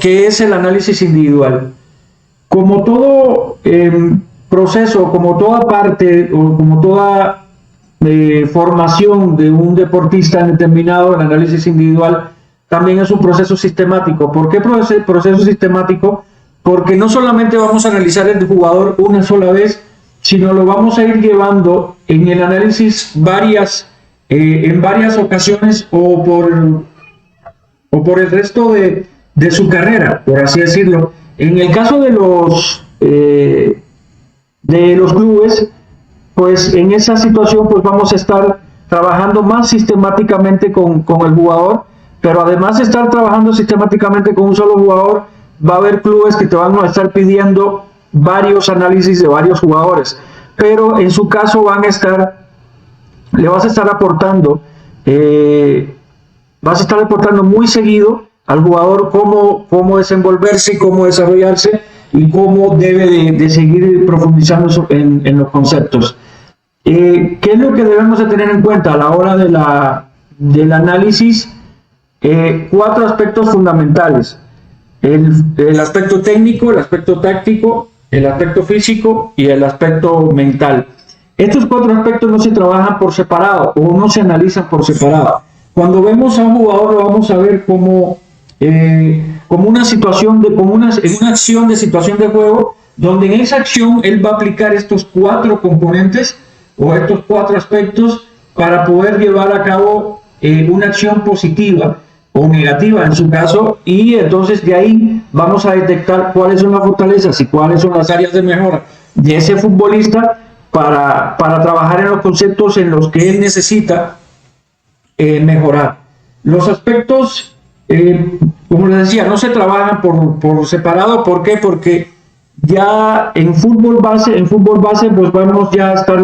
que es el análisis individual. Como todo proceso, como toda parte o como toda formación de un deportista determinado, el análisis individual también es un proceso sistemático. ¿Por qué proceso sistemático? Porque no solamente vamos a analizar el jugador una sola vez, sino lo vamos a ir llevando en el análisis en varias ocasiones o por el resto de su carrera, por así decirlo. En el caso de los clubes, pues en esa situación pues vamos a estar trabajando más sistemáticamente con el jugador, pero además de estar trabajando sistemáticamente con un solo jugador, va a haber clubes que te van a estar pidiendo varios análisis de varios jugadores, pero en su caso le vas a estar aportando muy seguido al jugador cómo desenvolverse, cómo desarrollarse y cómo debe de seguir profundizando en los conceptos. ¿Qué es lo que debemos de tener en cuenta a la hora del análisis? 4 aspectos fundamentales: el aspecto técnico, el aspecto táctico, el aspecto físico y el aspecto mental. Estos 4 aspectos no se trabajan por separado o no se analizan por separado. Cuando vemos a un jugador lo vamos a ver como una situación en una acción de situación de juego, donde en esa acción él va a aplicar estos 4 componentes o estos 4 aspectos para poder llevar a cabo una acción positiva o negativa en su caso, y entonces de ahí vamos a detectar cuáles son las fortalezas y cuáles son las áreas de mejora de ese futbolista para trabajar en los conceptos en los que él necesita mejorar. Los aspectos, como les decía, no se trabajan por separado. ¿Por qué? Porque ya en fútbol base pues vamos ya a estar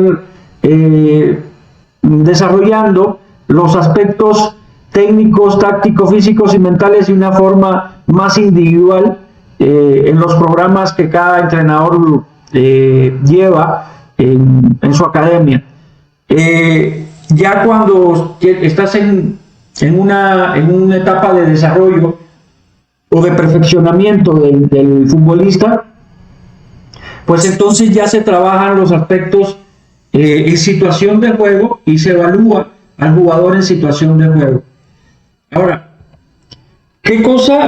desarrollando los aspectos técnicos, tácticos, físicos y mentales de una forma más individual en los programas que cada entrenador lleva en su academia. Ya cuando estás en una etapa de desarrollo o de perfeccionamiento del futbolista, pues entonces ya se trabajan los aspectos en situación de juego y se evalúa al jugador en situación de juego. Ahora,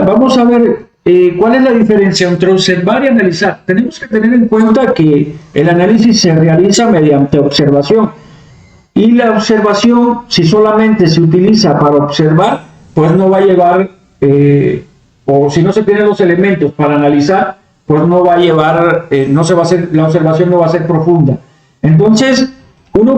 vamos a ver cuál es la diferencia entre observar y analizar. Tenemos que tener en cuenta que el análisis se realiza mediante observación, y la observación, si solamente se utiliza para observar, pues no va a llevar, o si no se tienen los elementos para analizar, pues no va a llevar, la observación no va a ser profunda. Entonces, un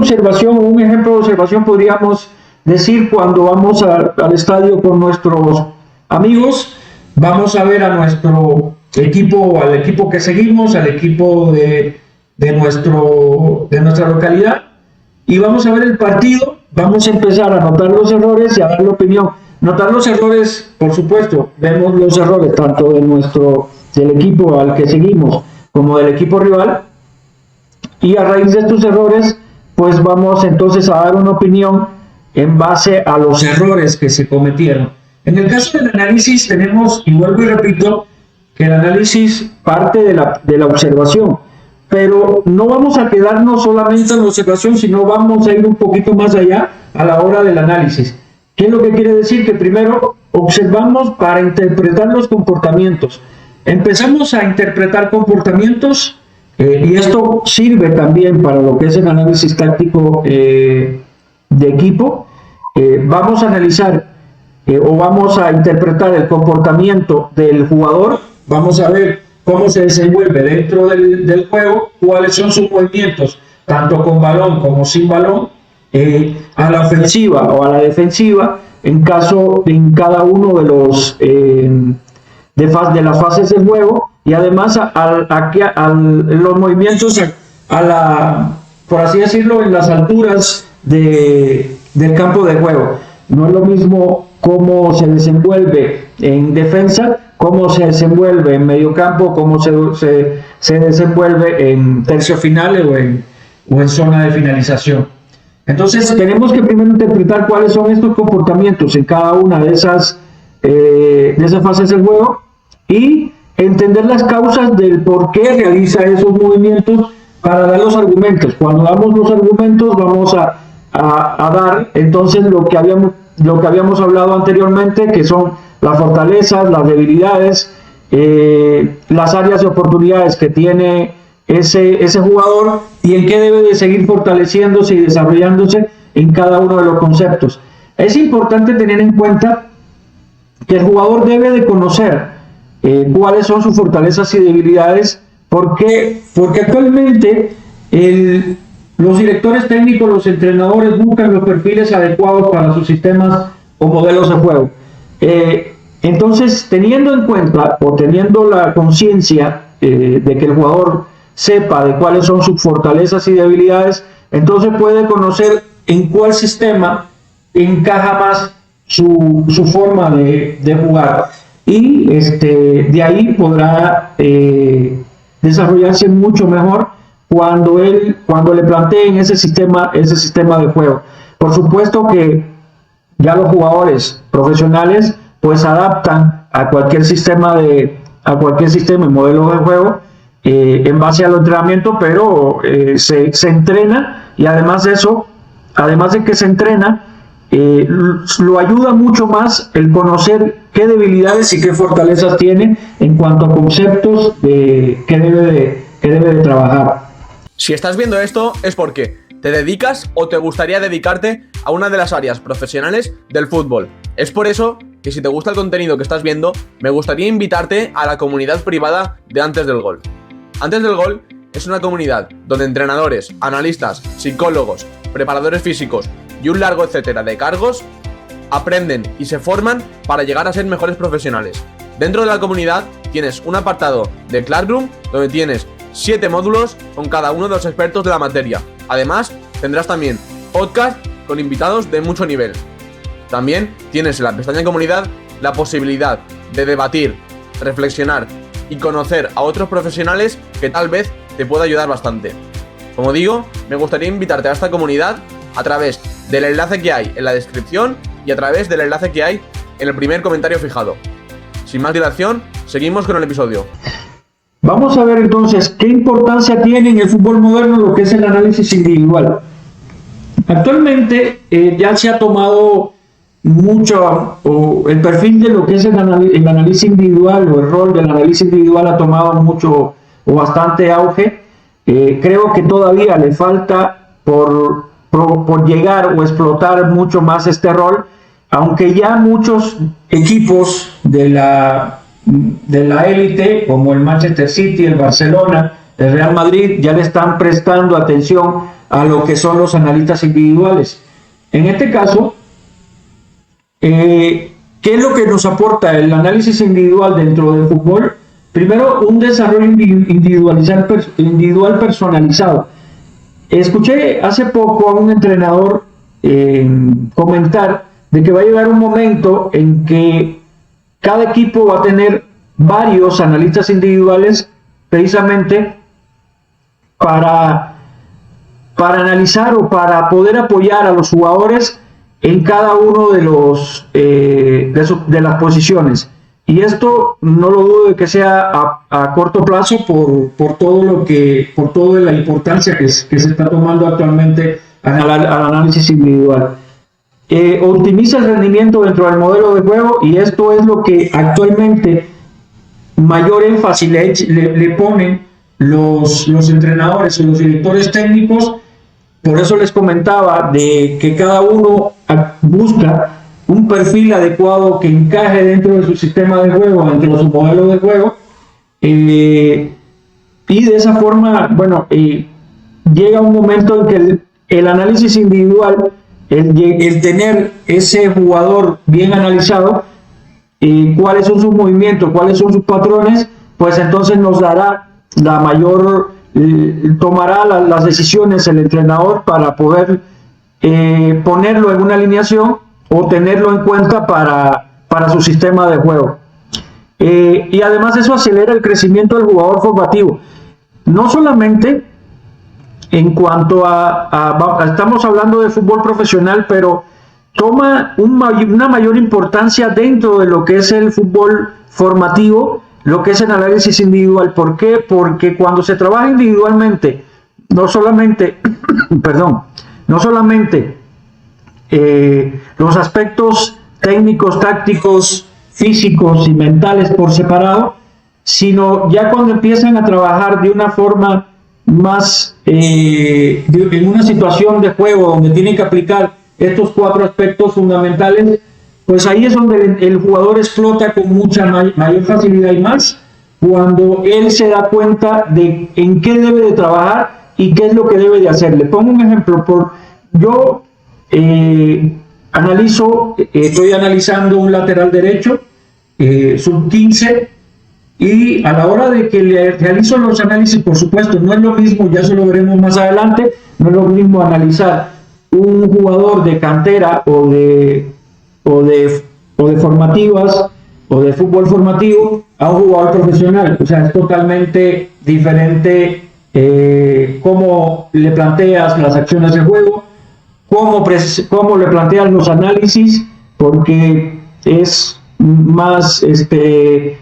ejemplo de observación podríamos decir cuando vamos al estadio con nuestros amigos, vamos a ver a nuestro equipo, al equipo que seguimos, al equipo de nuestra localidad, y vamos a ver el partido, vamos a empezar a notar los errores y a dar la opinión. Notar los errores, por supuesto, vemos los errores tanto del equipo al que seguimos como del equipo rival, y a raíz de estos errores, pues vamos entonces a dar una opinión en base a los errores que se cometieron. En el caso del análisis tenemos, y vuelvo y repito, que el análisis parte de la observación, pero no vamos a quedarnos solamente en la observación, sino vamos a ir un poquito más allá a la hora del análisis. ¿Qué es lo que quiere decir? Que primero observamos para interpretar los comportamientos. Empezamos a interpretar comportamientos, y esto sirve también para lo que es el análisis táctico de equipo. Vamos a analizar o vamos a interpretar el comportamiento del jugador, vamos a ver cómo se desenvuelve dentro del juego, cuáles son sus movimientos, tanto con balón como sin balón, a la ofensiva o a la defensiva, en cada uno de las fases del juego, y además los movimientos por así decirlo, en las alturas del campo de juego. No es lo mismo cómo se desenvuelve en defensa, cómo se desenvuelve en medio campo, cómo se desenvuelve en tercios finales o en zona de finalización. Entonces tenemos que primero interpretar cuáles son estos comportamientos en cada una de esas fases del juego, y entender las causas del por qué realiza esos movimientos para dar los argumentos. Cuando damos los argumentos vamos a dar entonces lo que habíamos hablado anteriormente, que son las fortalezas, las debilidades, las áreas de oportunidades que tiene ese jugador y en qué debe de seguir fortaleciéndose y desarrollándose en cada uno de los conceptos. Es importante tener en cuenta que el jugador debe de conocer cuáles son sus fortalezas y debilidades, porque actualmente los directores técnicos, los entrenadores buscan los perfiles adecuados para sus sistemas o modelos de juego. Entonces, teniendo en cuenta o teniendo la conciencia de que el jugador sepa de cuáles son sus fortalezas y debilidades, entonces puede conocer en cuál sistema encaja más su forma de jugar, y de ahí podrá desarrollarse mucho mejor cuando le planteen ese sistema de juego. Por supuesto que ya los jugadores profesionales pues adaptan a cualquier sistema y modelo de juego en base al entrenamiento, pero se entrena, y además de que se entrena, lo ayuda mucho más el conocer qué debilidades y qué fortalezas tiene en cuanto a conceptos que debe de trabajar. Si estás viendo esto es porque te dedicas o te gustaría dedicarte a una de las áreas profesionales del fútbol. Es por eso que, si te gusta el contenido que estás viendo, me gustaría invitarte a la comunidad privada de Antes del Gol. Antes del Gol es una comunidad donde entrenadores, analistas, psicólogos, preparadores físicos y un largo etcétera de cargos aprenden y se forman para llegar a ser mejores profesionales. Dentro de la comunidad tienes un apartado de Classroom donde tienes 7 módulos con cada uno de los expertos de la materia. Además, tendrás también podcast con invitados de mucho nivel. También tienes en la pestaña Comunidad la posibilidad de debatir, reflexionar y conocer a otros profesionales que tal vez te pueda ayudar bastante. Como digo, me gustaría invitarte a esta comunidad a través del enlace que hay en la descripción y a través del enlace que hay en el primer comentario fijado. Sin más dilación, seguimos con el episodio. Vamos a ver entonces qué importancia tiene en el fútbol moderno lo que es el análisis individual. Actualmente ya se ha tomado mucho, el perfil de lo que es el análisis individual, o el rol del análisis individual ha tomado mucho o bastante auge. Creo que todavía le falta por llegar o explotar mucho más este rol, aunque ya muchos equipos de la élite, como el Manchester City, el Barcelona, el Real Madrid, ya le están prestando atención a lo que son los analistas individuales. En este caso, ¿qué es lo que nos aporta el análisis individual dentro del fútbol? Primero, un desarrollo individual personalizado. Escuché hace poco a un entrenador comentar de que va a llegar un momento en que cada equipo va a tener varios analistas individuales, precisamente para analizar o para poder apoyar a los jugadores en cada uno de las posiciones. Y esto no lo dudo de que sea a corto plazo por toda la importancia que se está tomando actualmente al análisis individual. Optimiza el rendimiento dentro del modelo de juego, y esto es lo que actualmente mayor énfasis le ponen los entrenadores y los directores técnicos. Por eso les comentaba de que cada uno busca un perfil adecuado que encaje dentro de su sistema de juego, dentro de su modelo de juego, y de esa forma, llega un momento en que el análisis individual, el tener ese jugador bien analizado, cuáles son sus movimientos, cuáles son sus patrones, pues entonces nos dará tomará las decisiones el entrenador para poder ponerlo en una alineación o tenerlo en cuenta para su sistema de juego. Y además eso acelera el crecimiento del jugador formativo. No solamente en cuanto estamos hablando de fútbol profesional, pero toma una mayor importancia dentro de lo que es el fútbol formativo, lo que es el análisis individual. ¿Por qué? Porque cuando se trabaja individualmente, no solamente, perdón, no solamente los aspectos técnicos, tácticos, físicos y mentales por separado, sino ya cuando empiezan a trabajar de una forma más, en una situación de juego donde tienen que aplicar estos 4 aspectos fundamentales, pues ahí es donde el jugador explota con mucha mayor facilidad, y más cuando él se da cuenta de en qué debe de trabajar y qué es lo que debe de hacer. Le pongo un ejemplo. Yo estoy analizando un lateral derecho, sub-15, y a la hora de que le realizo los análisis, por supuesto, no es lo mismo, ya se lo veremos más adelante, no es lo mismo analizar un jugador de cantera o de formativas o de fútbol formativo a un jugador profesional. O sea, es totalmente diferente cómo le planteas las acciones de juego, cómo le planteas los análisis, porque es más,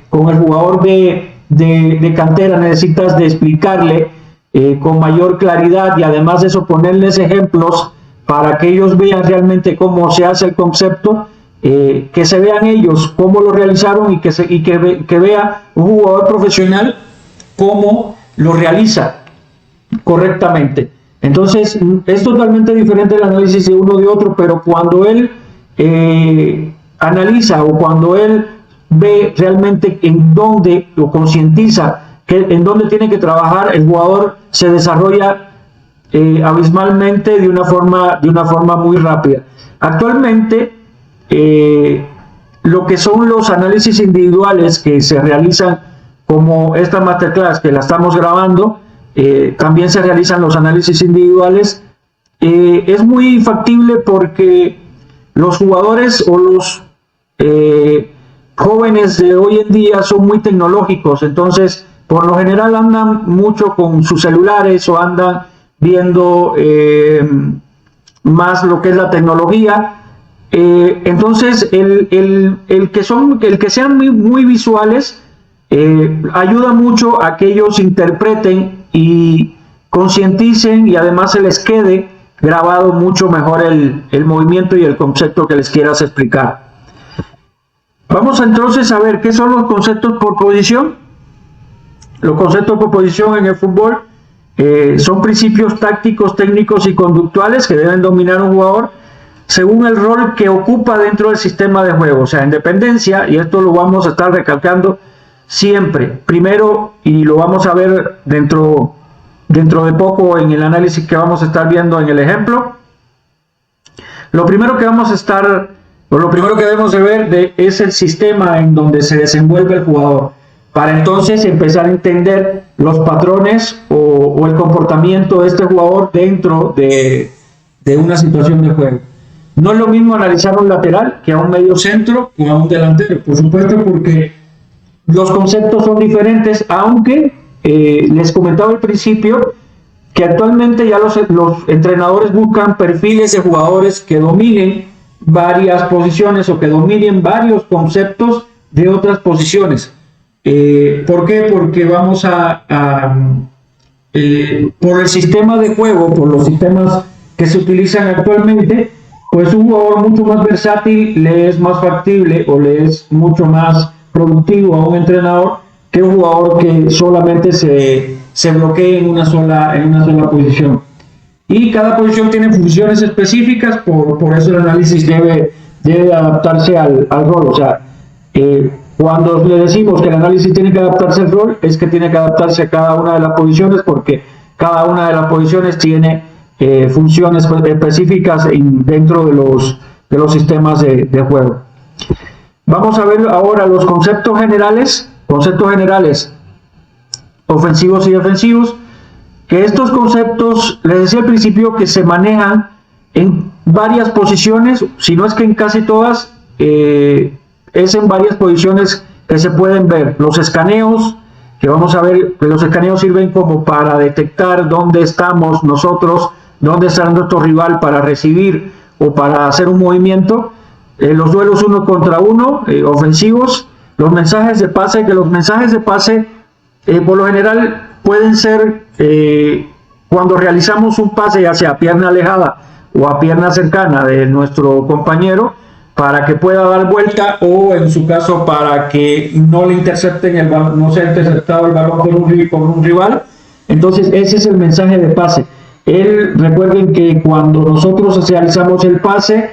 con el jugador de cantera necesitas de explicarle con mayor claridad, y además de eso ponerles ejemplos para que ellos vean realmente cómo se hace el concepto, que se vean ellos cómo lo realizaron, y que vea un jugador profesional cómo lo realiza correctamente. Entonces es totalmente diferente el análisis de uno de otro, pero cuando él analiza, o cuando él ve realmente en dónde, o concientiza en dónde tiene que trabajar, el jugador se desarrolla abismalmente de una forma muy rápida. Actualmente lo que son los análisis individuales que se realizan, como esta masterclass que la estamos grabando, también se realizan los análisis individuales. Es muy factible porque los jugadores o los jóvenes de hoy en día son muy tecnológicos, entonces por lo general andan mucho con sus celulares, o andan viendo más lo que es la tecnología. Entonces el que sean muy visuales ayuda mucho a que ellos interpreten y concienticen, y además se les quede grabado mucho mejor el movimiento y el concepto que les quieras explicar. Vamos entonces a ver qué son los conceptos por posición. Los conceptos por posición en el fútbol son principios tácticos, técnicos y conductuales que deben dominar un jugador según el rol que ocupa dentro del sistema de juego. O sea, en dependencia, y esto lo vamos a estar recalcando siempre, primero, y lo vamos a ver dentro de poco en el análisis que vamos a estar viendo en el ejemplo. Lo primero que debemos de ver es el sistema en donde se desenvuelve el jugador, para entonces empezar a entender los patrones o el comportamiento de este jugador dentro de una situación de juego. No es lo mismo analizar un lateral que a un medio centro o a un delantero, por supuesto, porque los conceptos son diferentes, aunque les comentaba al principio que actualmente ya los entrenadores buscan perfiles de jugadores que dominen varias posiciones, o que dominen varios conceptos de otras posiciones. ¿Por qué? Porque por el sistema de juego, por los sistemas que se utilizan actualmente, pues un jugador mucho más versátil le es más factible, o le es mucho más productivo a un entrenador, que un jugador que solamente se bloquee en una sola posición. Y cada posición tiene funciones específicas, por eso el análisis debe adaptarse al rol. O sea, cuando le decimos que el análisis tiene que adaptarse al rol, es que tiene que adaptarse a cada una de las posiciones, porque cada una de las posiciones tiene funciones específicas dentro de los sistemas de juego. Vamos a ver ahora los conceptos generales ofensivos y defensivos, que estos conceptos, les decía al principio, que se manejan en varias posiciones, si no es que en casi todas, es en varias posiciones que se pueden ver. Los escaneos, que vamos a ver que los escaneos sirven como para detectar dónde estamos nosotros, dónde está nuestro rival para recibir o para hacer un movimiento. Los duelos uno contra uno, ofensivos, los mensajes de pase, que los mensajes de pase por lo general pueden ser cuando realizamos un pase, ya sea a pierna alejada o a pierna cercana de nuestro compañero, para que pueda dar vuelta, o en su caso para que no le intercepten el balón, no sea interceptado el balón por un rival. Entonces ese es el mensaje de pase. Recuerden que cuando nosotros realizamos el pase,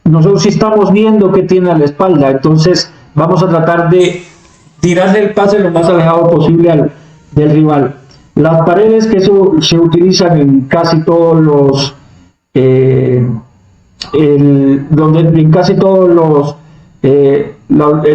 nosotros sí estamos viendo qué tiene a la espalda, entonces vamos a tratar de tirarle el pase lo más alejado posible del rival. Las paredes, que eso se utilizan en casi todos los en casi todos los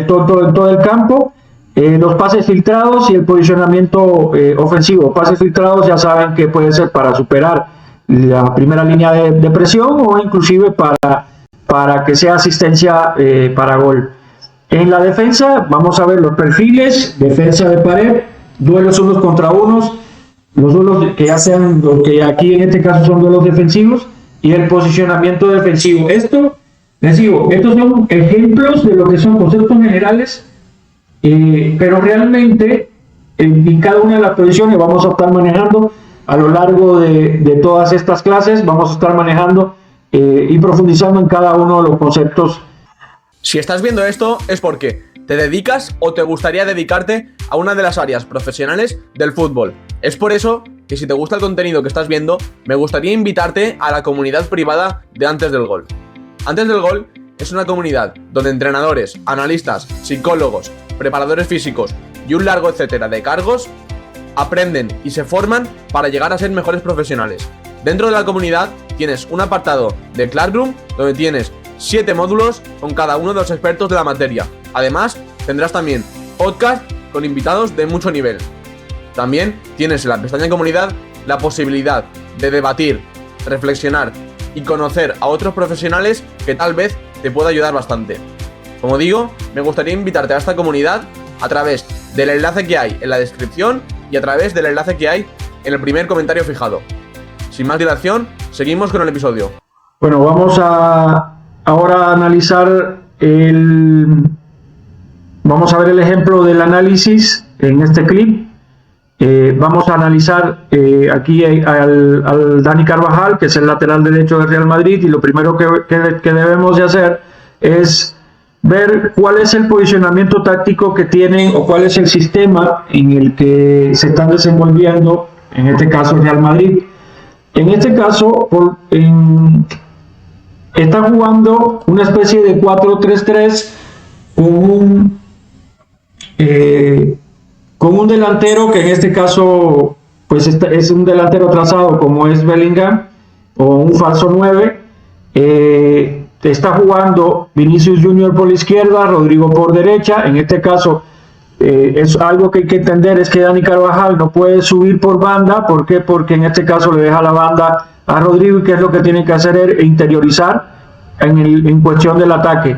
todo el campo, los pases filtrados y el posicionamiento ofensivo. Pases filtrados ya saben que puede ser para superar la primera línea de presión, o inclusive para que sea asistencia para gol. En la defensa vamos a ver los perfiles: defensa de pared, duelos unos contra unos, los duelos que ya sean, los que aquí en este caso son duelos defensivos, y el posicionamiento defensivo. Estos son ejemplos de lo que son conceptos generales, pero realmente en cada una de las posiciones vamos a estar manejando a lo largo de todas estas clases, vamos a estar manejando y profundizando en cada uno de los conceptos. Si estás viendo esto es porque te dedicas o te gustaría dedicarte a una de las áreas profesionales del fútbol. Es por eso que, si te gusta el contenido que estás viendo, me gustaría invitarte a la comunidad privada de Antes del Gol. Antes del Gol es una comunidad donde entrenadores, analistas, psicólogos, preparadores físicos y un largo etcétera de cargos aprenden y se forman para llegar a ser mejores profesionales. Dentro de la comunidad tienes un apartado de Classroom donde tienes 7 módulos con cada uno de los expertos de la materia. Además, tendrás también podcast con invitados de mucho nivel. También tienes en la pestaña Comunidad la posibilidad de debatir, reflexionar y conocer a otros profesionales que tal vez te pueda ayudar bastante. Como digo, me gustaría invitarte a esta comunidad a través del enlace que hay en la descripción y a través del enlace que hay en el primer comentario fijado. Sin más dilación, seguimos con el episodio. Bueno, vamos ahora a analizar vamos a ver el ejemplo del análisis en este clip. Vamos a analizar aquí al Dani Carvajal, que es el lateral derecho del Real Madrid, y lo primero que debemos de hacer es ver cuál es el posicionamiento táctico que tienen, o cuál es el sistema en el que se están desenvolviendo, en este caso el Real Madrid. En este caso está jugando una especie de 4-3-3 con un delantero que en este caso pues es un delantero trazado como es Bellingham, o un falso 9. Está jugando Vinicius Junior por la izquierda, Rodrigo por derecha. En este caso es algo que hay que entender, es que Dani Carvajal no puede subir por banda. ¿Por qué? Porque en este caso le deja la banda a Rodrigo, y que es lo que tiene que hacer es interiorizar en cuestión del ataque.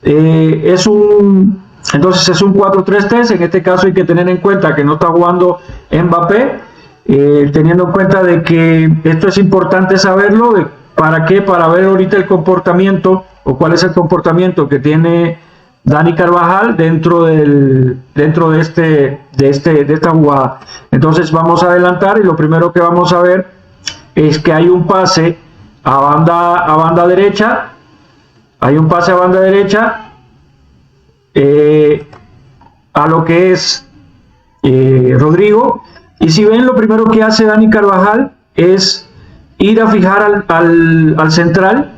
Entonces es un 4-3-3. En este caso hay que tener en cuenta que no está jugando Mbappé, teniendo en cuenta de que esto es importante saberlo. ¿Para qué? Para ver ahorita el comportamiento, o cuál es el comportamiento que tiene Dani Carvajal dentro de esta jugada. Entonces vamos a adelantar, y lo primero que vamos a ver es que hay un pase a banda derecha. Hay un pase a banda derecha a lo que es Rodrigo. Y si ven, lo primero que hace Dani Carvajal es ir a fijar al central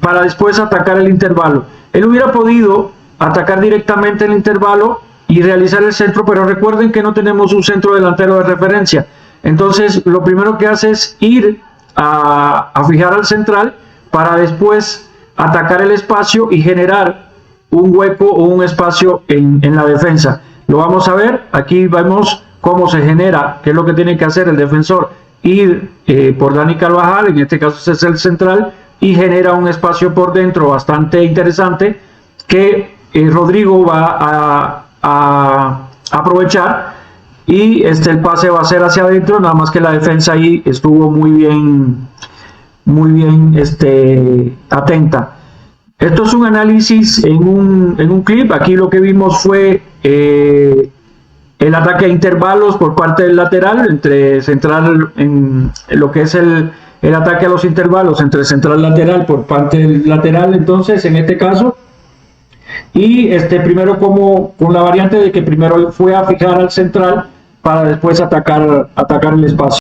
para después atacar el intervalo. Él hubiera podido atacar directamente el intervalo y realizar el centro, pero recuerden que no tenemos un centro delantero de referencia. Entonces lo primero que hace es ir a fijar al central para después atacar el espacio y generar un hueco o un espacio en la defensa. Lo vamos a ver, aquí vemos cómo se genera, qué es lo que tiene que hacer el defensor: ir por Dani Carvajal, en este caso es el central, y genera un espacio por dentro bastante interesante que Rodrigo va a aprovechar, y el pase va a ser hacia adentro, nada más que la defensa ahí estuvo muy bien atenta. Esto es un análisis en un clip. Aquí lo que vimos fue el ataque a intervalos por parte del lateral, entre central, en lo que es el ataque a los intervalos entre central lateral por parte del lateral, entonces en este caso, y primero como con la variante de que primero fue a fijar al central para después atacar el espacio.